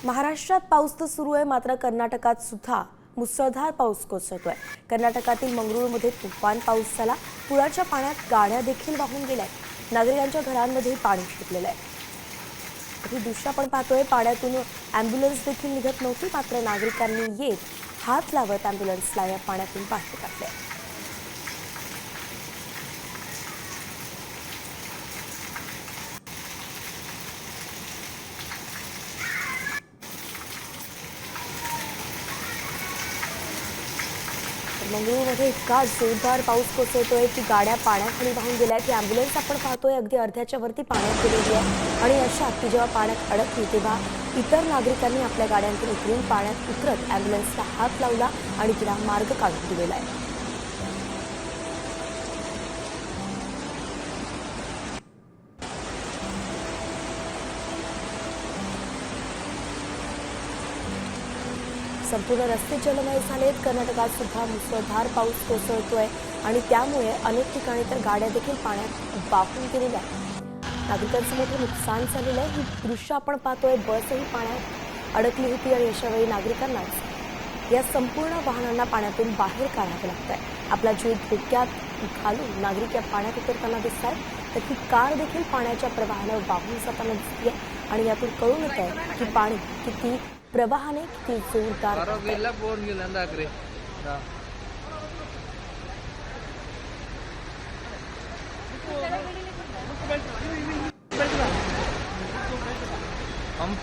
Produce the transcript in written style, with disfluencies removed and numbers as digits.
महाराष्ट्रात पाऊस तर सुरू आहे, मात्र कर्नाटकात सुद्धा मुसळधार पाऊस कोसळतोय। कर्नाटकातील मंगळूरमध्ये तुफान पाऊस झाला। पुराच्या पाण्यात गाड्या देखील वाहून गेल्या। नागरिकांच्या घरांमध्ये पाणी शिरलेलं आहे। ही दृश्य आपण पाहतोय, पाण्यातून ॲम्ब्युलन्स देखील निघत नव्हती, मात्र नागरिकांनी येत हात लावत ॲम्ब्युलन्सला या पाण्यातून बाहेर काढले। मंगळूरमध्ये इतका जोरदार पाऊस कोसळतोय की गाड्या पाण्याखाली वाहून गेल्या। की ॲम्ब्युलन्स आपण पाहतोय अगदी अर्ध्याच्या वरती पाण्यात गेलेली आहे आणि अशात ती जेव्हा पाण्यात अडकली तेव्हा इतर नागरिकांनी आपल्या गाड्यांतून उतरून पाण्यात उतरत ॲम्ब्युलन्सला हात लावला आणि तिला मार्ग काढून दिलेला आहे। संपूर्ण रस्ते जलमय झालेत। कर्नाटकात सुद्धा मुसळधार पाऊस कोसळतोय आणि त्यामुळे अनेक ठिकाणी तर गाड्या देखील पाण्यात वाहून गेलेल्या आहेत। नागरिकांचं मोठं नुकसान झालेलं आहे। ही दृश्य आपण पाहतोय, बसही पाण्यात अडकली होती आणि अशावेळी नागरिकांना या संपूर्ण वाहनांना पाण्यातून बाहेर काढावं लागतंय। आपला जीव धोक्यात घालून नागरिक या पाण्यात उतरताना दिसतात। तर ही कार देखील पाण्याच्या प्रवाहानं वाहून जाताना दिसते आणि यातून कळून येतंय की पाणी किती प्रवाहाने किती जोरदार हम